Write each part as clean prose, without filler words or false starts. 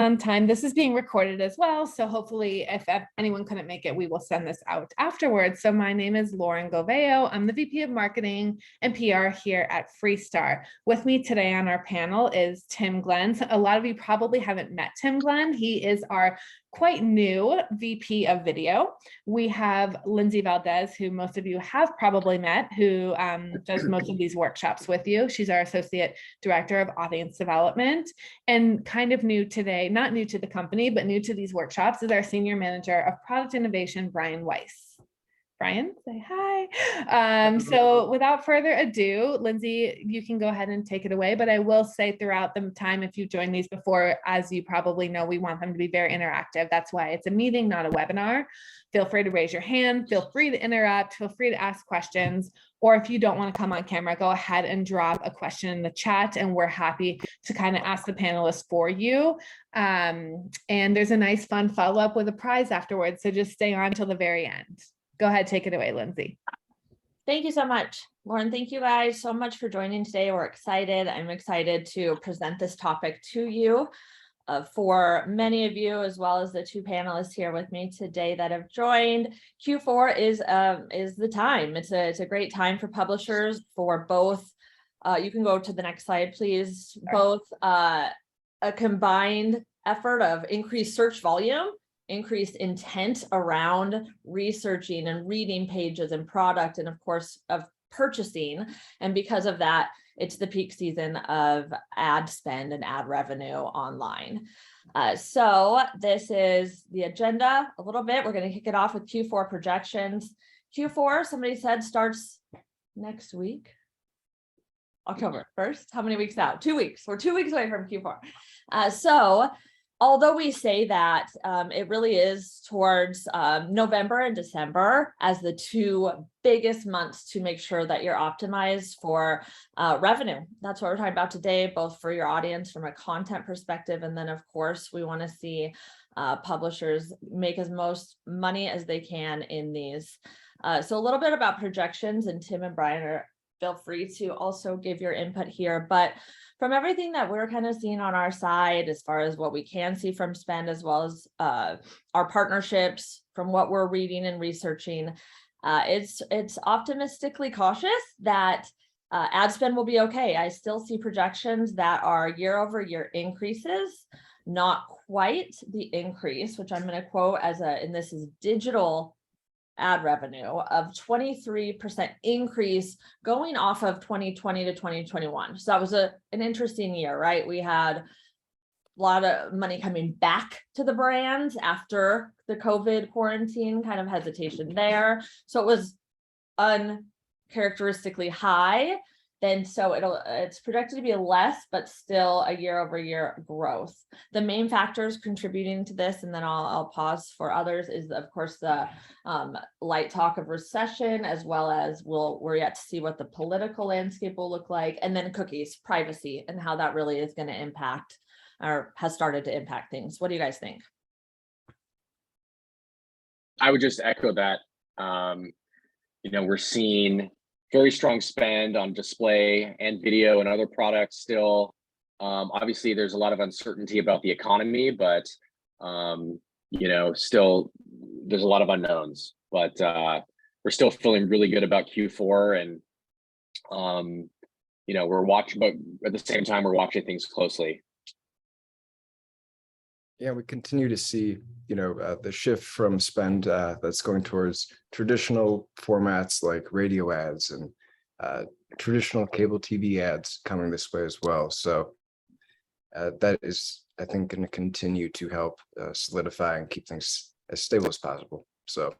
on time. This is being recorded as well, so hopefully if anyone couldn't make it, we will send this out afterwards. So my name is Lauren Goveo. I'm the VP of Marketing and PR here at Freestar. With me today on our panel is Tim Glenn. So a lot of you probably haven't met Tim Glenn. He is our quite new VP of Video. We have Lindsay Valdez, who most of you have probably met, who does most of these workshops with you. She's our Associate Director of Audience Development. And kind of new today, not new to the company, but new to these workshops, is our Senior Manager of Product Innovation, Brian Weiss. Brian, say hi. So without further ado, Lindsay, you can go ahead and take it away, but I will say throughout the time, if you've joined these before, as you probably know, we want them to be very interactive. That's why it's a meeting, not a webinar. Feel free to raise your hand, feel free to interrupt, feel free to ask questions, or if you don't want to come on camera, go ahead and drop a question in the chat and we're happy to kind of ask the panelists for you. And there's a nice fun follow-up with a prize afterwards, so just stay on till the very end. Go ahead, take it away, Lindsay. Thank you so much, Lauren. Thank you guys so much for joining today. We're excited. I'm excited to present this topic to you. For many of you, as well as the two panelists here with me today that have joined, Q4 is the time. It's a great time for publishers for both. You can go to the next slide, please. Both a combined effort of increased search volume, increased intent around researching and reading pages and product, and of course of purchasing. And because of that, it's the peak season of ad spend and ad revenue online. So this is the agenda a little bit. We're going to kick it off with Q4 projections. Q4, somebody said, starts next week, October 1st. How many weeks out? 2 weeks. We're 2 weeks away from Q4. So although we say that, it really is towards November and December as the two biggest months to make sure that you're optimized for revenue. That's what we're talking about today, both for your audience from a content perspective. And then of course, we want to see publishers make as most money as they can in these. So a little bit about projections, and Tim and Brian feel free to also give your input here. But from everything that we're kind of seeing on our side, as far as what we can see from spend, as well as our partnerships, from what we're reading and researching, it's optimistically cautious that ad spend will be okay. I still see projections that are year-over-year increases, not quite the increase, which I'm going to quote as and this is digital ad revenue of 23% increase going off of 2020 to 2021. So that was an interesting year, right? We had a lot of money coming back to the brands after the COVID quarantine, kind of hesitation there. So it was uncharacteristically high. Then so it's projected to be less, but still a year-over-year growth. The main factors contributing to this, and then I'll pause for others, is of course the light talk of recession, as well as we're yet to see what the political landscape will look like, and then cookies, privacy, and how that really is going to impact or has started to impact things. What do you guys think? I would just echo that. We're seeing very strong spend on display and video and other products still. Obviously, there's a lot of uncertainty about the economy, but still there's a lot of unknowns. But we're still feeling really good about Q4, and we're watching, but at the same time, we're watching things closely. Yeah, we continue to see, the shift from spend that's going towards traditional formats like radio ads and traditional cable TV ads coming this way as well. So that is, I think, going to continue to help solidify and keep things as stable as possible. So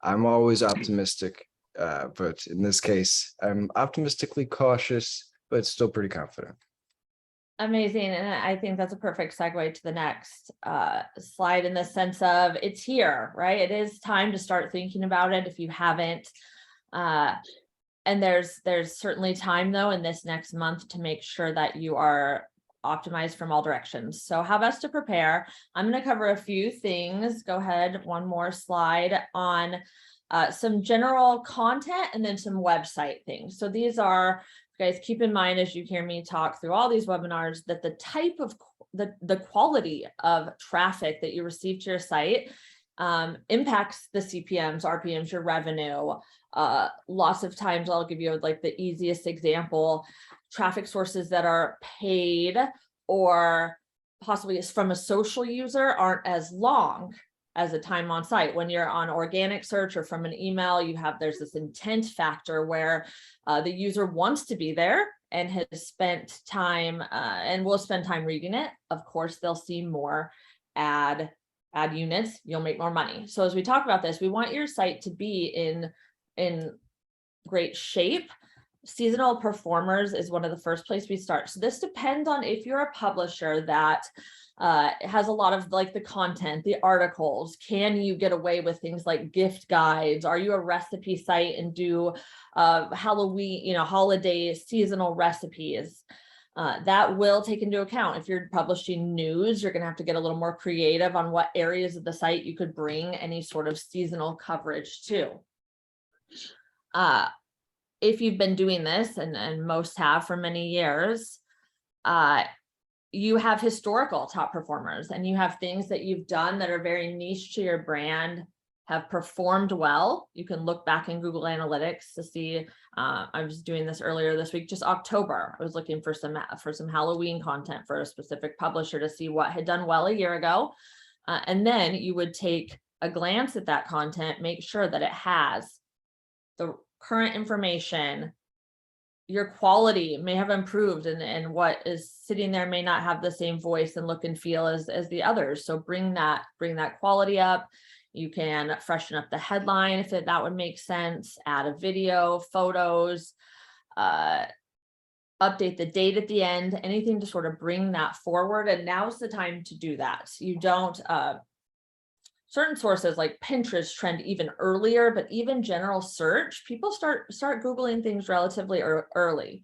I'm always optimistic, but in this case, I'm optimistically cautious, but still pretty confident. Amazing. And I think that's a perfect segue to the next slide, in the sense of it's here, right? It is time to start thinking about it if you haven't. And there's certainly time, though, in this next month to make sure that you are optimized from all directions. So how best to prepare? I'm going to cover a few things. Go ahead. One more slide on some general content and then some website things. So these are guys keep in mind as you hear me talk through all these webinars that the type of the quality of traffic that you receive to your site impacts the CPMs, RPMs, your revenue. Lots of times I'll give you like the easiest example, traffic sources that are paid or possibly from a social user aren't as long as a time on site. When you're on organic search or from an email, there's this intent factor where the user wants to be there and has spent time and will spend time reading it. Of course, they'll see more ad units, you'll make more money. So as we talk about this, we want your site to be in great shape. Seasonal performers is one of the first place we start. So this depends on if you're a publisher that has a lot of like the content, the articles. Can you get away with things like gift guides? Are you a recipe site and do Halloween, holiday seasonal recipes? That will take into account. If you're publishing news, you're going to have to get a little more creative on what areas of the site you could bring any sort of seasonal coverage to. If you've been doing this, and most have for many years, you have historical top performers and you have things that you've done that are very niche to your brand, have performed well. You can look back in Google Analytics to see, I was doing this earlier this week, just October. I was looking for some Halloween content for a specific publisher to see what had done well a year ago. And then you would take a glance at that content, make sure that it has the current information, your quality may have improved and what is sitting there may not have the same voice and look and feel as the others. So bring that quality up. You can freshen up the headline if that would make sense, add a video, photos, update the date at the end, anything to sort of bring that forward. And now's the time to do that. You don't, certain sources like Pinterest trend even earlier, but even general search, people start Googling things relatively early.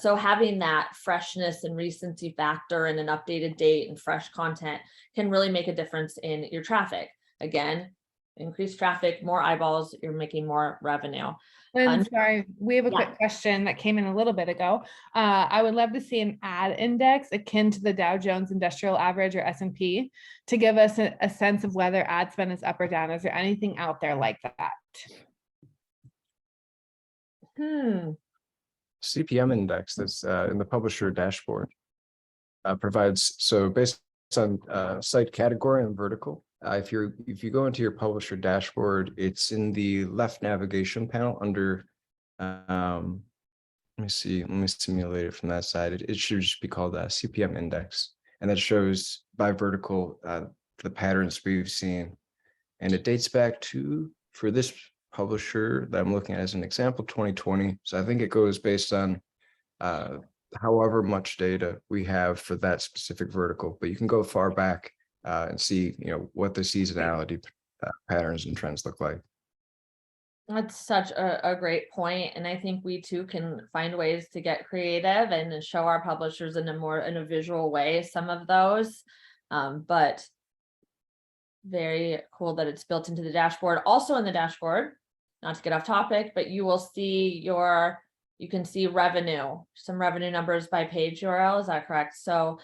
So having that freshness and recency factor and an updated date and fresh content can really make a difference in your traffic. Again, increased traffic, more eyeballs, you're making more revenue. And sorry, we have a quick question that came in a little bit ago. I would love to see an ad index akin to the Dow Jones Industrial Average or S&P to give us a sense of whether ad spend is up or down. Is there anything out there like that? CPM index that's in the publisher dashboard provides, so based on site category and vertical, if you go into your publisher dashboard, it's in the left navigation panel under let me simulate it from that side. It should just be called CPM index, and that shows by vertical the patterns we've seen, and it dates back to, for this publisher that I'm looking at as an example, 2020. So I think it goes based on however much data we have for that specific vertical, but you can go far back and see, what the seasonality patterns and trends look like. That's such a great point. And I think we too can find ways to get creative and show our publishers in a visual way, some of those, but very cool that it's built into the dashboard. Also in the dashboard, not to get off topic, but you will see you can see some revenue numbers by page URL. Is that correct? So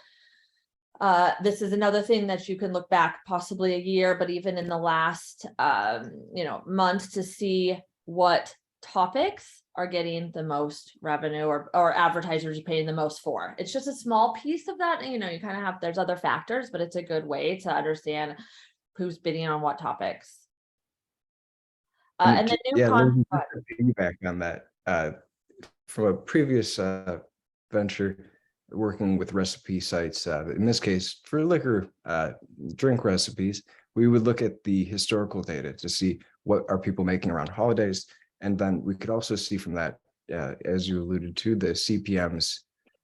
this is another thing that you can look back possibly a year, but even in the last, month to see what topics are getting the most revenue or advertisers are paying the most for. It's just a small piece of that. You kind of have, there's other factors, but it's a good way to understand who's bidding on what topics. And then feedback on that from a previous venture, working with recipe sites. In this case, for liquor drink recipes, we would look at the historical data to see what are people making around holidays. And then we could also see from that, as you alluded to, the CPMs,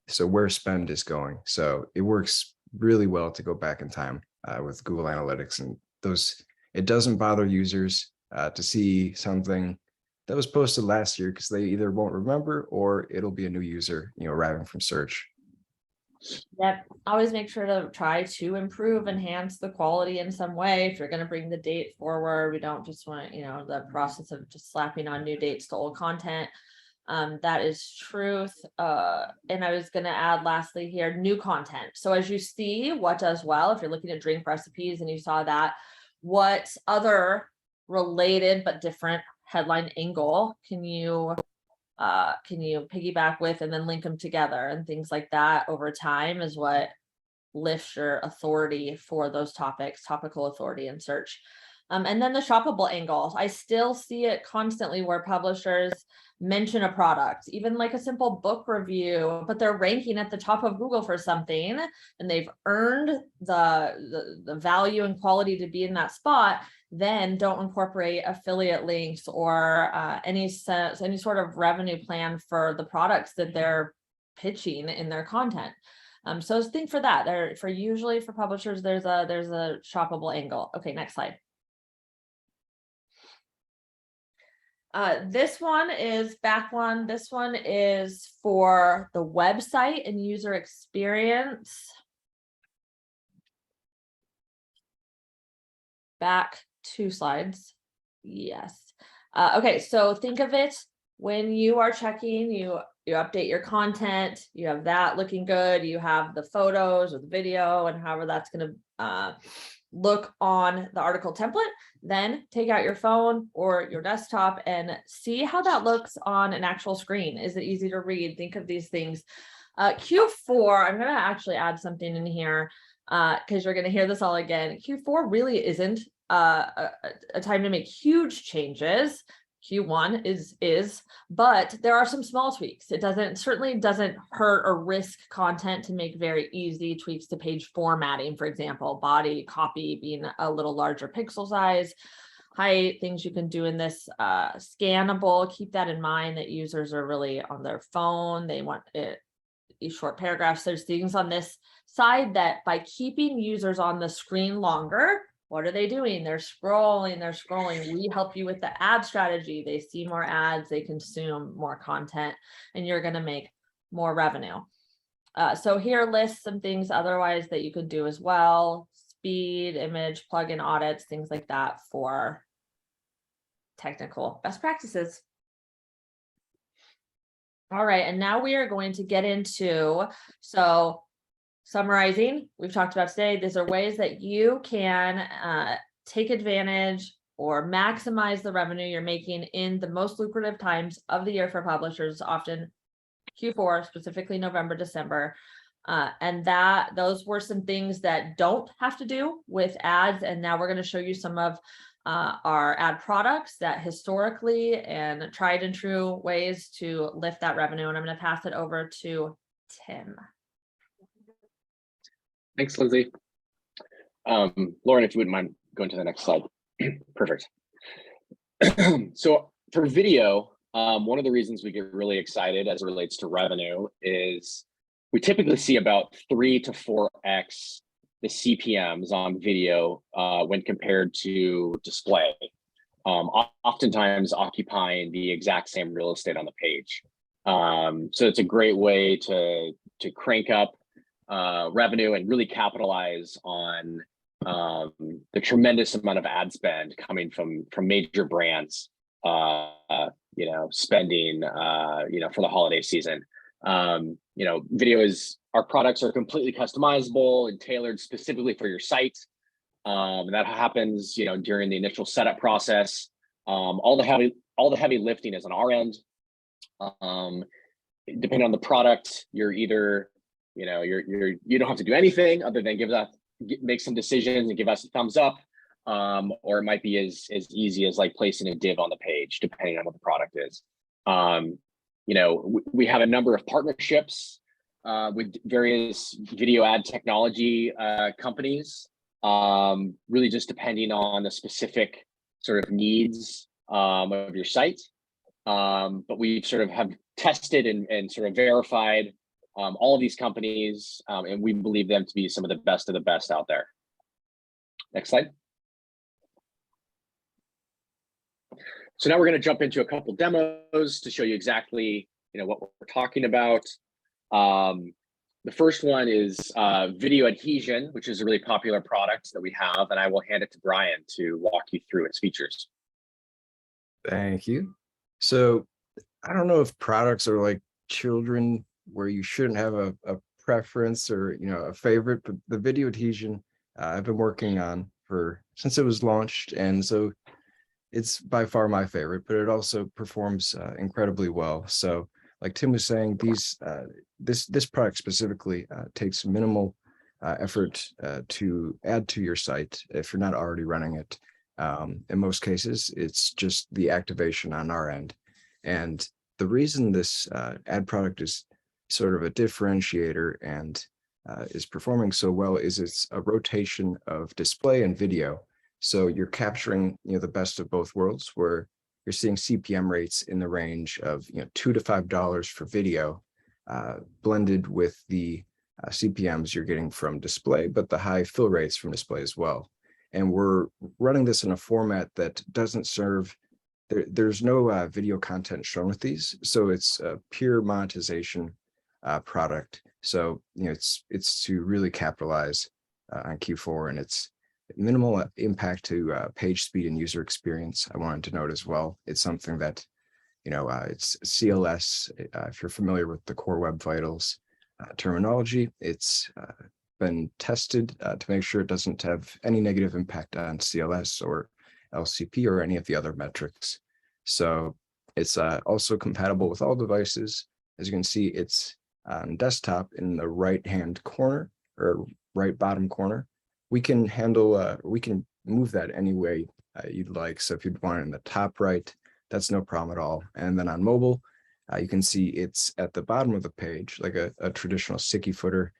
so where spend is going. So it works really well to go back in time with Google Analytics, and it doesn't bother users to see something that was posted last year, because they either won't remember or it'll be a new user, arriving from search. Yep. Always make sure to try to enhance the quality in some way. If you're going to bring the date forward, we don't just want, the process of just slapping on new dates to old content. That is truth. And I was going to add lastly here, new content. So as you see what does well, if you're looking at drink recipes and you saw that, what other related but different headline angle can you piggyback with and then link them together, and things like that over time is what lifts your authority for those topics, topical authority in search. And then the shoppable angle. I still see it constantly where publishers mention a product, even like a simple book review, but they're ranking at the top of Google for something and they've earned the value and quality to be in that spot. Then don't incorporate affiliate links or any sort of revenue plan for the products that they're pitching in their content. So think for that. Usually for publishers, there's a shoppable angle. Okay, next slide. This one is This one is for the website and user experience. Back 2 slides. Yes. Okay, so think of it when you are checking, you update your content, you have that looking good, you have the photos or the video and however that's going to look on the article template. Then take out your phone or your desktop and see how that looks on an actual screen. Is it easy to read? Think of these things. Q4, I'm going to actually add something in here because you're going to hear this all again. Q4 really isn't a time to make huge changes. Q1 is, but there are some small tweaks. It certainly doesn't hurt or risk content to make very easy tweaks to page formatting, for example, body, copy being a little larger pixel size, height, things you can do in this scannable. Keep that in mind that users are really on their phone. They want it short paragraphs. There's things on this side that by keeping users on the screen longer, what are they doing? They're scrolling. We help you with the ad strategy. They see more ads, they consume more content, and you're going to make more revenue. So here lists some things otherwise that you could do as well. Speed, image, plugin audits, things like that for technical best practices. All right, and now we are going to get into, summarizing, we've talked about today, these are ways that you can take advantage or maximize the revenue you're making in the most lucrative times of the year for publishers, often Q4, specifically November, December. And those were some things that don't have to do with ads. And now we're going to show you some of our ad products that historically and tried and true ways to lift that revenue. And I'm going to pass it over to Tim. Thanks, Lindsay. Lauren, if you wouldn't mind going to the next slide. Perfect. So for video, one of the reasons we get really excited as it relates to revenue is we typically see about 3 to 4x the CPMs on video when compared to display, oftentimes occupying the exact same real estate on the page. So it's a great way to crank up revenue and really capitalize on the tremendous amount of ad spend coming from major brands, spending, for the holiday season. Video our products are completely customizable and tailored specifically for your site. And that happens, during the initial setup process. All the heavy lifting is on our end. Depending on the product, you're either you don't have to do anything other than make some decisions and give us a thumbs up, or it might be as easy as like placing a div on the page, depending on what the product is. We have a number of partnerships with various video ad technology companies, really just depending on the specific sort of needs of your site. But we sort of have tested and sort of verified all of these companies, and we believe them to be some of the best out there. Next slide. So now we're going to jump into a couple demos to show you exactly what we're talking about. The first one is Video Adhesion, which is a really popular product that we have, and I will hand it to Brian to walk you through its features. Thank you. So I don't know if products are like children where you shouldn't have a preference or, you know, a favorite, but the video adhesion I've been working on since it was launched. And so it's by far my favorite, but it also performs incredibly well. So like Tim was saying, this product specifically takes minimal effort to add to your site if you're not already running it. In most cases, it's just the activation on our end. And the reason this ad product is sort of a differentiator and is performing so well is it's a rotation of display and video. So you're capturing, you know, the best of both worlds, where you're seeing CPM rates in the range of, you know, $2 to $5 for video, blended with the CPMs you're getting from display, but the high fill rates from display as well. And we're running this in a format that doesn't serve. There's no video content shown with these, so it's a pure monetization product. So, you know, it's to really capitalize on Q4, and it's minimal impact to page speed and user experience. I wanted to note as well, it's something that, you know, it's CLS. If you're familiar with the Core Web Vitals terminology, it's been tested to make sure it doesn't have any negative impact on CLS or LCP or any of the other metrics. So it's also compatible with all devices. As you can see, it's on desktop in the right-hand corner or right bottom corner. We can handle, we can move that any way you'd like. So if you'd want it in the top right, that's no problem at all. And then on mobile, you can see it's at the bottom of the page, like a traditional sticky footer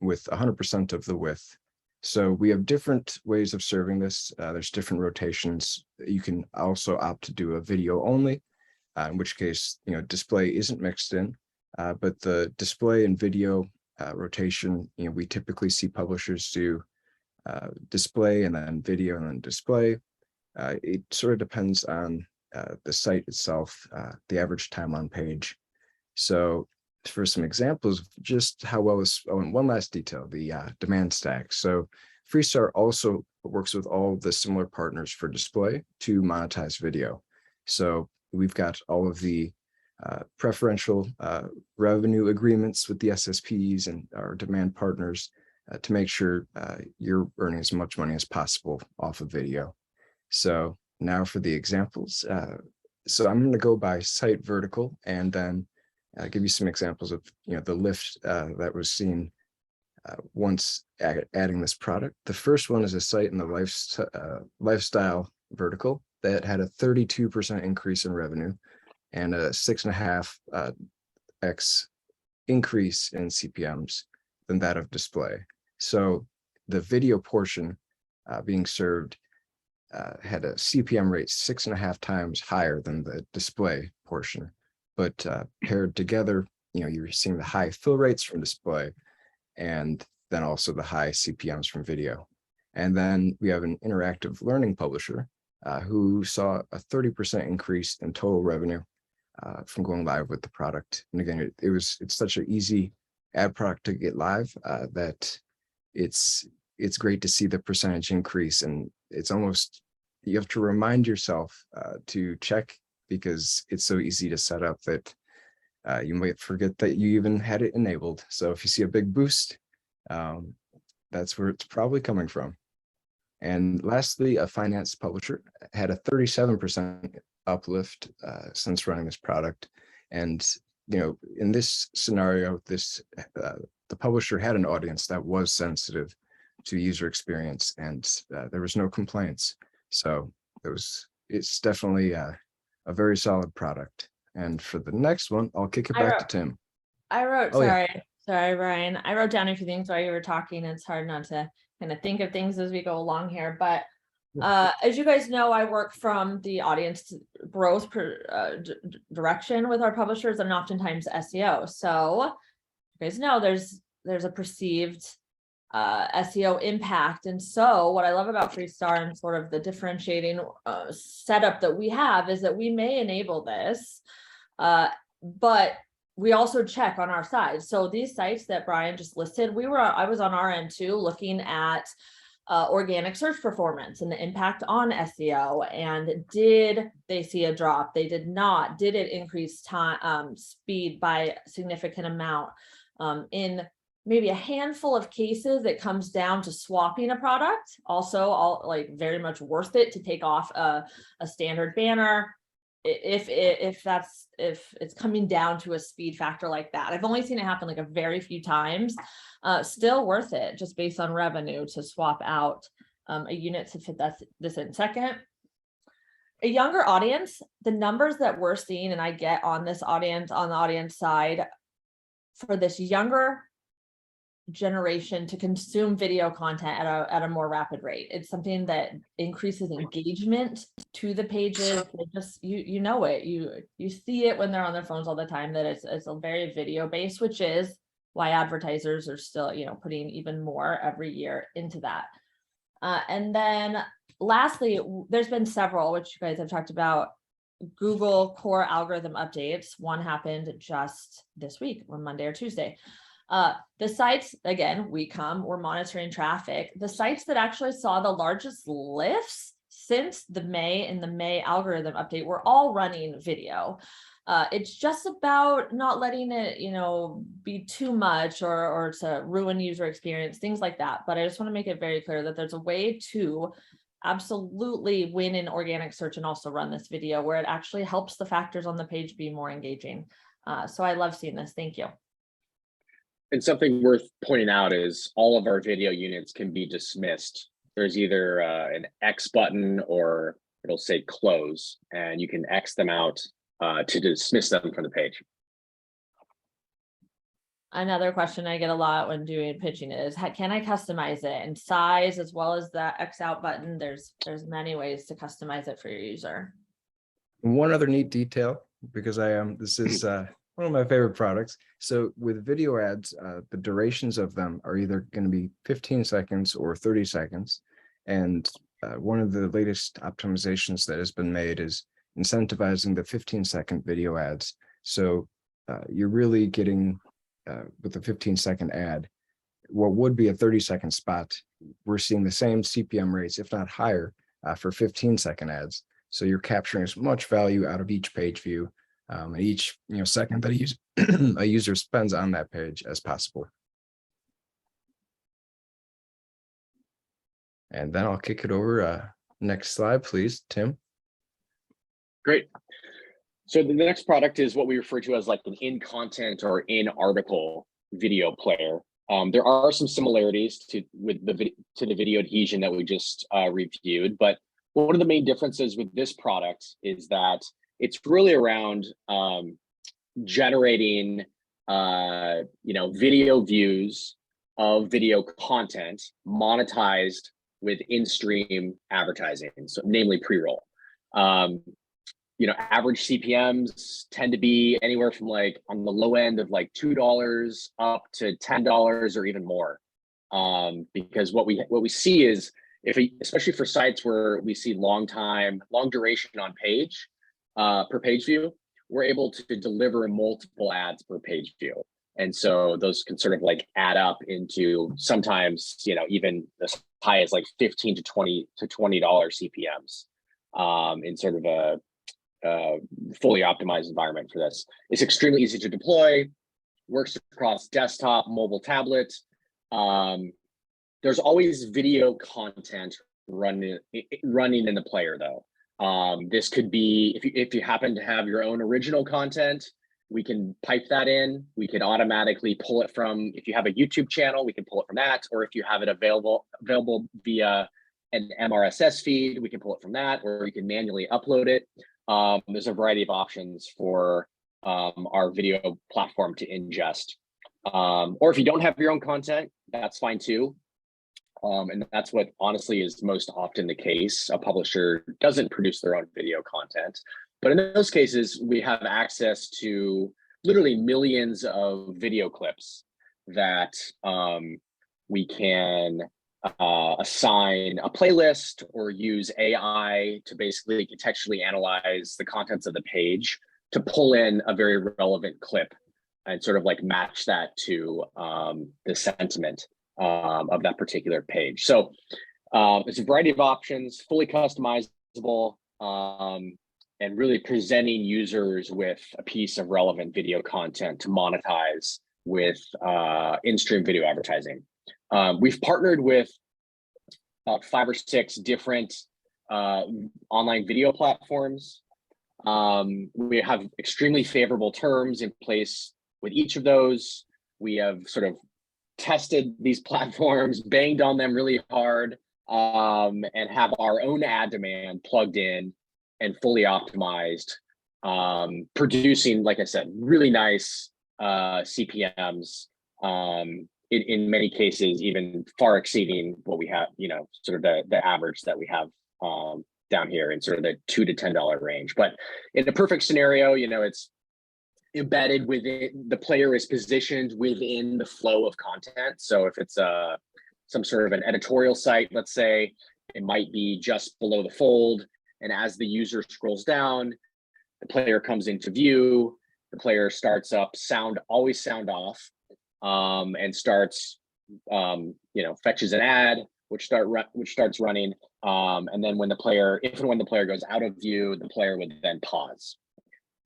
with 100% of the width. So we have different ways of serving this. There's different rotations. You can also opt to do a video only, in which case, you know, display isn't mixed in, but the display and video rotation, you know, we typically see publishers do display and then video and then display. It sort of depends on the site itself, the average time on page. So for some examples of just how well this, oh, and one last detail, the demand stack. So Freestar also works with all the similar partners for display to monetize video. So we've got all of the preferential revenue agreements with the SSPs and our demand partners to make sure you're earning as much money as possible off of video. So now for the examples. So I'm going to go by site vertical and then give you some examples of, you know, the lift that was seen once adding this product. The first one is a site in the lifestyle vertical that had a 32% increase in revenue and a 6.5x increase in CPMs than that of display. So the video portion being served had a CPM rate 6.5 times higher than the display portion. But paired together, you know, you're seeing the high fill rates from display and then also the high CPMs from video. And then we have an interactive learning publisher who saw a 30% increase in total revenue from going live with the product. And again, it's such an easy ad product to get live that it's great to see the percentage increase. And it's almost, you have to remind yourself to check, because it's so easy to set up that you might forget that you even had it enabled. So if you see a big boost, that's where it's probably coming from. And lastly, a finance publisher had a 37% uplift since running this product. And, you know, in this scenario, the publisher had an audience that was sensitive to user experience, and there was no complaints. So it's definitely a very solid product. And for the next one, I'll kick it back to Tim. Sorry, Brian. I wrote down a few things while you were talking. It's hard not to kind of think of things as we go along here. But as you guys know, I work from the audience growth direction with our publishers and oftentimes SEO. So you guys know there's a perceived SEO impact. And so what I love about Freestar and sort of the differentiating setup that we have is that we may enable this, but we also check on our side. So these sites that Brian just listed, I was on our end too, looking at organic search performance and the impact on SEO. And did they see a drop? They did not. Did it increase time, speed by a significant amount? In maybe a handful of cases, it comes down to swapping a product. Also, all like very much worth it to take off a standard banner if it's coming down to a speed factor like that. I've only seen it happen like a very few times. Still worth it just based on revenue to swap out a unit to fit this in. Second, a younger audience, the numbers that we're seeing, and I get on this audience, on the audience side, for this younger generation to consume video content at a more rapid rate. It's something that increases engagement to the pages. They just, you know it, you see it when they're on their phones all the time, that it's a very video based, which is why advertisers are still, putting even more every year into that. And then lastly, there's been several, which you guys have talked about, Google core algorithm updates. One happened just this week on Monday or Tuesday. The sites, again, we're monitoring traffic. The sites that actually saw the largest lifts since the May algorithm update were all running video. It's just about not letting it, be too much or to ruin user experience, things like that. But I just want to make it very clear that there's a way to absolutely win in organic search and also run this video where it actually helps the factors on the page be more engaging. So I love seeing this. Thank you. And something worth pointing out is all of our video units can be dismissed. There's either an X button or it'll say close, and you can X them out to dismiss them from the page. Another question I get a lot when doing pitching is, can I customize it in size as well as the X out button? There's many ways to customize it for your user. One other neat detail, because this is one of my favorite products. So with video ads, the durations of them are either going to be 15 seconds or 30 seconds. And one of the latest optimizations that has been made is incentivizing the 15-second video ads. So you're really getting, with a 15-second ad, what would be a 30-second spot, we're seeing the same CPM rates, if not higher, for 15-second ads. So you're capturing as much value out of each page view, each second that a user spends on that page as possible. And then I'll kick it over. Next slide, please, Tim. Great. So the next product is what we refer to as like an in-content or in-article video player. There are some similarities to the video adhesion that we just reviewed, but one of the main differences with this product is that it's really around generating video views of video content monetized with in-stream advertising, so namely pre-roll. Average CPMs tend to be anywhere from like on the low end of like $2 up to $10 or even more. Because what we see is, especially for sites where we see long duration on page, per page view, we're able to deliver multiple ads per page view. And so those can sort of like add up into sometimes, even as high as like $15 to $20 CPMs in sort of a fully optimized environment for this. It's extremely easy to deploy, works across desktop, mobile, tablet. There's always video content running in the player though. This could be, if you happen to have your own original content, we can pipe that in. We can automatically pull it from, if you have a YouTube channel, we can pull it from that. Or if you have it available via an MRSS feed, we can pull it from that, or you can manually upload it. There's a variety of options for our video platform to ingest. Or if you don't have your own content, that's fine too. And that's what honestly is most often the case. A publisher doesn't produce their own video content. But in those cases, we have access to literally millions of video clips that we can assign a playlist or use AI to basically contextually analyze the contents of the page to pull in a very relevant clip and sort of like match that to the sentiment of that particular page. So It's a variety of options, fully customizable, and really presenting users with a piece of relevant video content to monetize with in-stream video advertising. We've partnered with about 5 or 6 different online video platforms. We have extremely favorable terms in place with each of those. We have sort of tested these platforms, banged on them really hard, and have our own ad demand plugged in and fully optimized, producing, like I said, really nice CPMs, in many cases, even far exceeding what we have, sort of the average that we have down here in sort of the $2 to $10 range. But in a perfect scenario, it's embedded within, the player is positioned within the flow of content. So if it's some sort of an editorial site, let's say, it might be just below the fold. And as the user scrolls down, the player comes into view, the player starts up always sound off, and starts, fetches an ad, which starts running. And then when the player goes out of view, the player would then pause.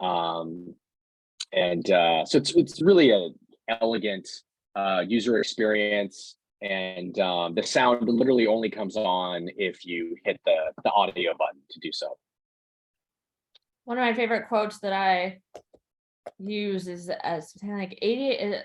So it's really an elegant user experience, and the sound literally only comes on if you hit the audio button to do so. One of my favorite quotes that I use is as something like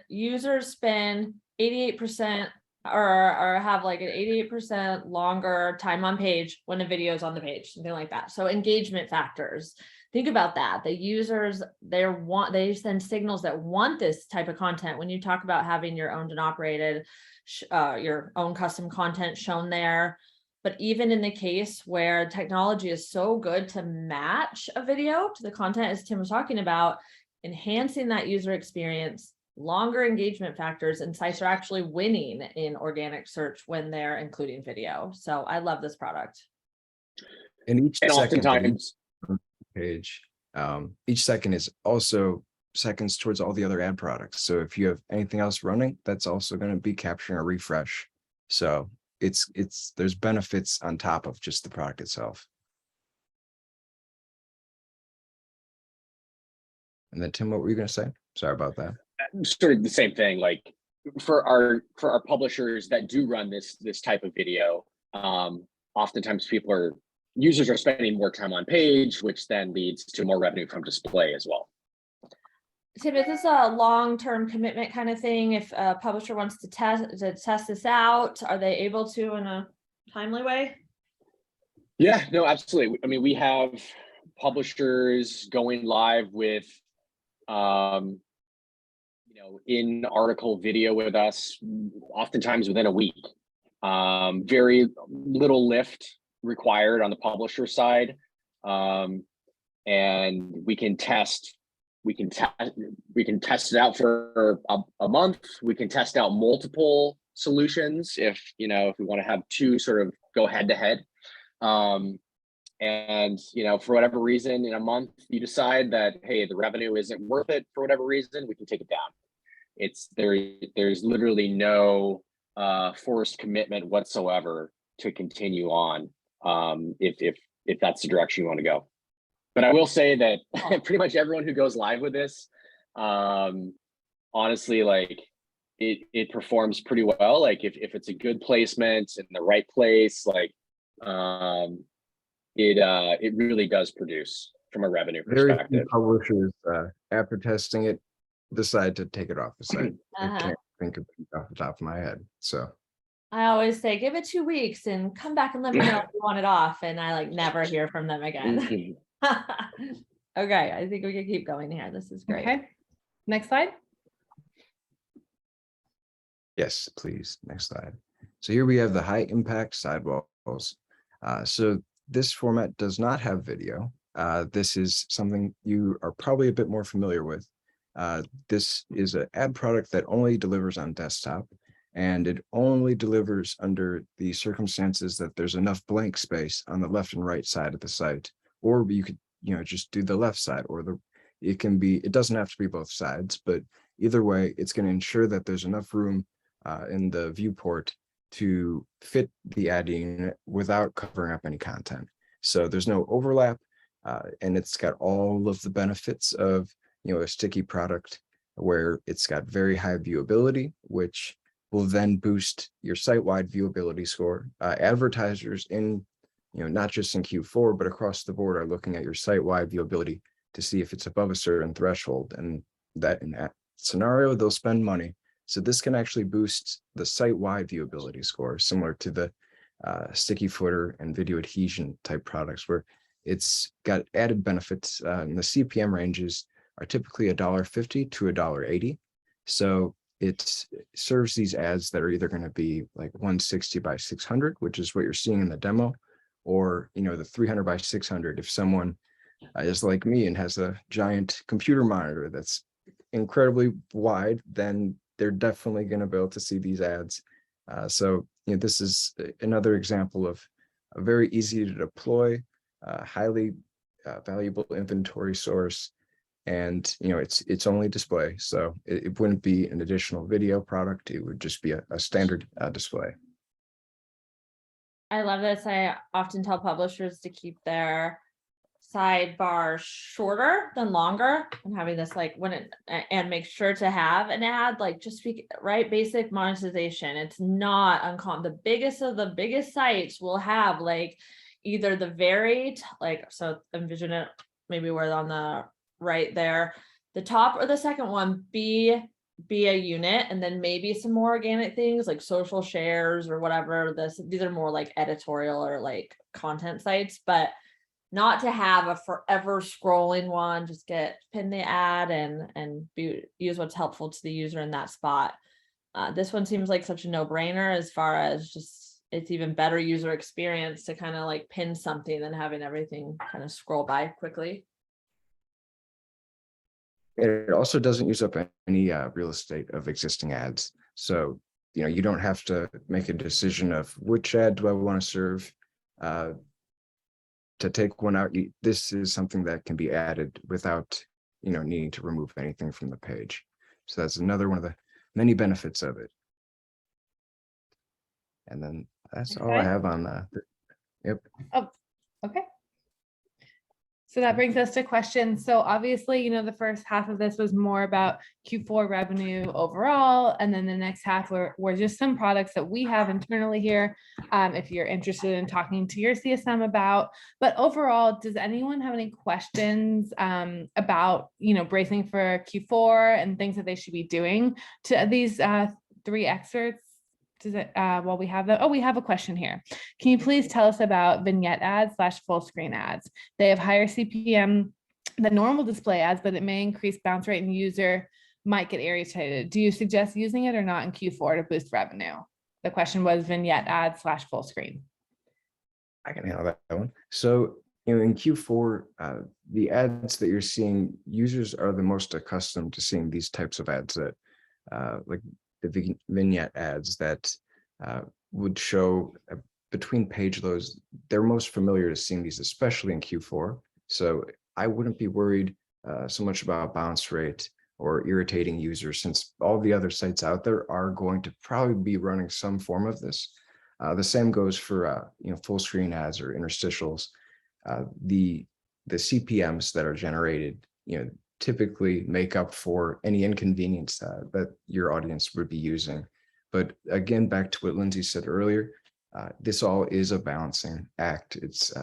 users spend 88% or have like an 88% longer time on page when a video is on the page, something like that. So engagement factors. Think about that. The users, they send signals that want this type of content. When you talk about having your owned and operated, your own custom content shown there. But even in the case where technology is so good to match a video to the content, as Tim was talking about, enhancing that user experience, longer engagement factors, and sites are actually winning in organic search when they're including video. So I love this product. And oftentimes page, each second is also seconds towards all the other ad products. So if you have anything else running, that's also going to be capturing a refresh. So there's benefits on top of just the product itself. And then Tim, what were you going to say? Sorry about that. Sort of the same thing. Like for our publishers that do run this type of video, oftentimes users are spending more time on page, which then leads to more revenue from display as well. Tim, is this a long-term commitment kind of thing? If a publisher wants to test this out, are they able to in a timely way? Yeah, no, absolutely. I mean, we have publishers going live with, in article video with us, oftentimes within a week. Very little lift required on the publisher side, and we can test it out for a month. We can test out multiple solutions if we want to have two sort of go head to head. And for whatever reason, in a month you decide that, hey, the revenue isn't worth it for whatever reason, we can take it down. There's literally no forced commitment whatsoever to continue on, if that's the direction you want to go. But I will say that pretty much everyone who goes live with this, honestly, like it performs pretty well. Like if it's a good placement in the right place, like it really does produce from a revenue perspective. Very few publishers, after testing it, decide to take it off the site. I can't think of it off the top of my head. So I always say, give it 2 weeks and come back and let me know if you want it off. And I never hear from them again. Okay, I think we can keep going here. This is great. Okay, next slide. yes, please. Next slide. So here we have the high impact sidewalls. So this format does not have video. This is something you are probably a bit more familiar with. This is an ad product that only delivers on desktop, and it only delivers under the circumstances that there's enough blank space on the left and right side of the site, or you could, just do the left side, or it doesn't have to be both sides, but either way, it's going to ensure that there's enough room in the viewport to fit the ad unit without covering up any content. So there's no overlap, and it's got all of the benefits of, a sticky product where it's got very high viewability, which will then boost your site-wide viewability score. Advertisers in, not just in Q4, but across the board are looking at your site-wide viewability to see if it's above a certain threshold. And that in that scenario, they'll spend money. So this can actually boost the site-wide viewability score, similar to the sticky footer and video adhesion type products, where it's got added benefits. And the CPM ranges are typically $1.50 to $1.80. So it serves these ads that are either going to be like 160 by 600, which is what you're seeing in the demo, or the 300 by 600 if someone is like me and has a giant computer monitor that's incredibly wide, then they're definitely going to be able to see these ads. So this is another example of a very easy to deploy, highly valuable inventory source. And it's only display, so it wouldn't be an additional video product. It would just be a standard display. I love this. I often tell publishers to keep their sidebar shorter than longer, and having this like and make sure to have an ad, like just right, basic monetization. It's not uncommon. The biggest of the biggest sites will have like either the very so envision it maybe we're on the right there, the top or the second one be a unit, and then maybe some more organic things like social shares or whatever. These are more like editorial or like content sites, but not to have a forever scrolling one. Just pin the ad and use what's helpful to the user in that spot. This one seems like such a no-brainer, as far as just it's even better user experience to kind of like pin something than having everything kind of scroll by quickly. It also doesn't use up any real estate of existing ads. So, you don't have to make a decision of which ad do I want to serve to take one out. This is something that can be added without, needing to remove anything from the page. So that's another one of the many benefits of it. And then that's all I have on that. Yep. Oh, okay. So that brings us to questions. So obviously, the first half of this was more about Q4 revenue overall. And then the next half were just some products that we have internally here, if you're interested in talking to your CSM about. But overall, does anyone have any questions about, bracing for Q4 and things that they should be doing to these three excerpts? Does it, while we have that, we have a question here. Can you please tell us about vignette ads / full screen ads? They have higher CPM than normal display ads, but it may increase bounce rate and user might get irritated. Do you suggest using it or not in Q4 to boost revenue? The question was vignette ads / full screen. I can handle that one. So, in Q4, the ads that you're seeing, users are the most accustomed to seeing these types of ads that like the vignette ads that would show between page loads. They're most familiar to seeing these, especially in Q4. So I wouldn't be worried so much about bounce rate or irritating users, since all the other sites out there are going to probably be running some form of this. The same goes for full screen ads or interstitials. The CPMs that are generated, typically make up for any inconvenience that your audience would be using. But again, back to what Lindsay said earlier, this all is a balancing act. It's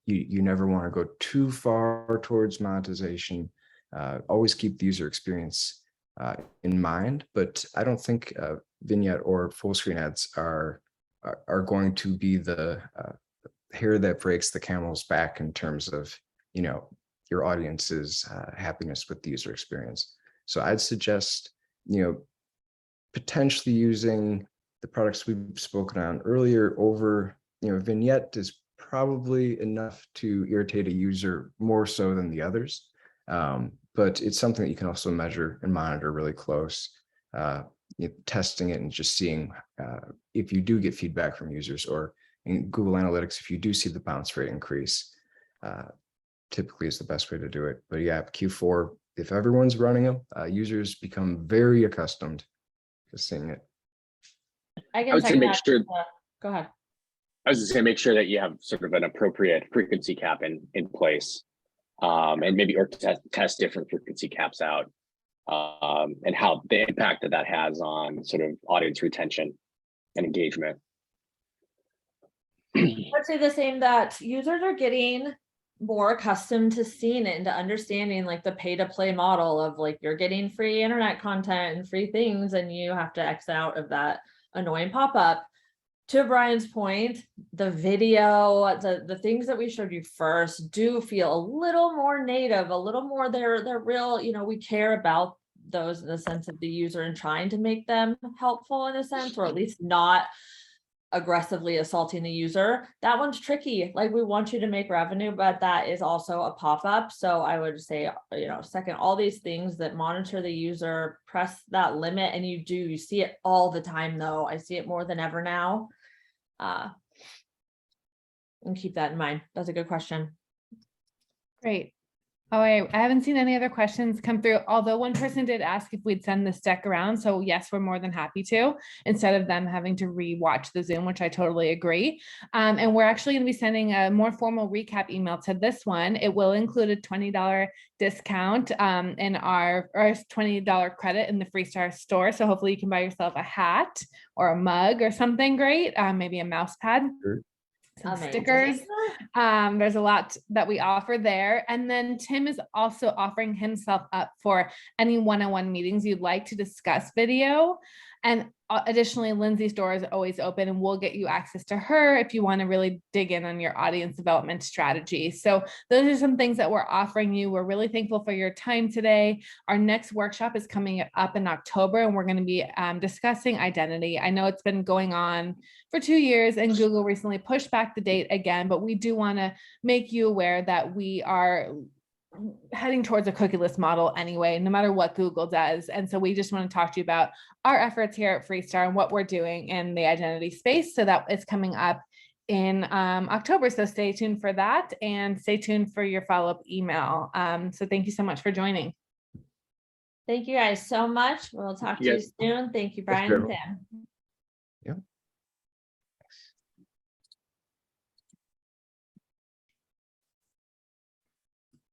you never want to go too far towards monetization. Always keep the user experience in mind, but I don't think vignette or full screen ads are going to be the hair that breaks the camel's back in terms of your audience's happiness with the user experience. So I'd suggest, potentially using the products we've spoken on earlier over, vignette is probably enough to irritate a user more so than the others. But it's something that you can also measure and monitor really close, testing it and just seeing if you do get feedback from users, or in Google Analytics, if you do see the bounce rate increase. Typically is the best way to do it. But yeah, Q4, if everyone's running them, users become very accustomed to seeing it. I I can would say second make that. sure, Go ahead. I was just saying, make sure that you have sort of an appropriate frequency cap in place. And maybe, or test different frequency caps out. And how the impact that has on sort of audience retention and engagement. I'd say the same, that users are getting more accustomed to seeing it and to understanding like the pay to play model of like you're getting free internet content and free things and you have to X out of that annoying pop-up. To Brian's point, the video, the things that we showed you first do feel a little more native, a little more they're real, you know, we care about those in the sense of the user and trying to make them helpful in a sense, or at least not aggressively assaulting the user. That one's tricky. Like we want you to make revenue, but that is also a pop-up. So I would say, you know, second, all these things that monitor the user, press that limit, and you see it all the time though. I see it more than ever now. And keep that in mind. That's a good question. Great. Oh, I haven't seen any other questions come through, although one person did ask if we'd send this deck around. So yes, we're more than happy to, instead of them having to re-watch the Zoom, which I totally agree. And we're actually going to be sending a more formal recap email to this one. It will include a $20 discount in our $20 credit in the Freestar store. So hopefully you can buy yourself a hat or a mug or something great, maybe a mouse pad. Sure. Some Amazing. stickers. There's a lot that we offer there. And then Tim is also offering himself up for any one-on-one meetings you'd like to discuss video. And additionally, Lindsay's door is always open and we'll get you access to her if you want to really dig in on your audience development strategy. So those are some things that we're offering you. We're really thankful for your time today. Our next workshop is coming up in October and we're going to be discussing identity. I know it's been going on for 2 years and Google recently pushed back the date again, but we do want to make you aware that we are heading towards a cookieless model anyway, no matter what Google does. And so we just want to talk to you about our efforts here at Freestar and what we're doing in the identity space. So that is coming up in October. So stay tuned for that and stay tuned for your follow-up email. So thank you so much for joining. Thank you guys so much. We'll talk to you soon. Thank you, Brian and Tim. Yeah.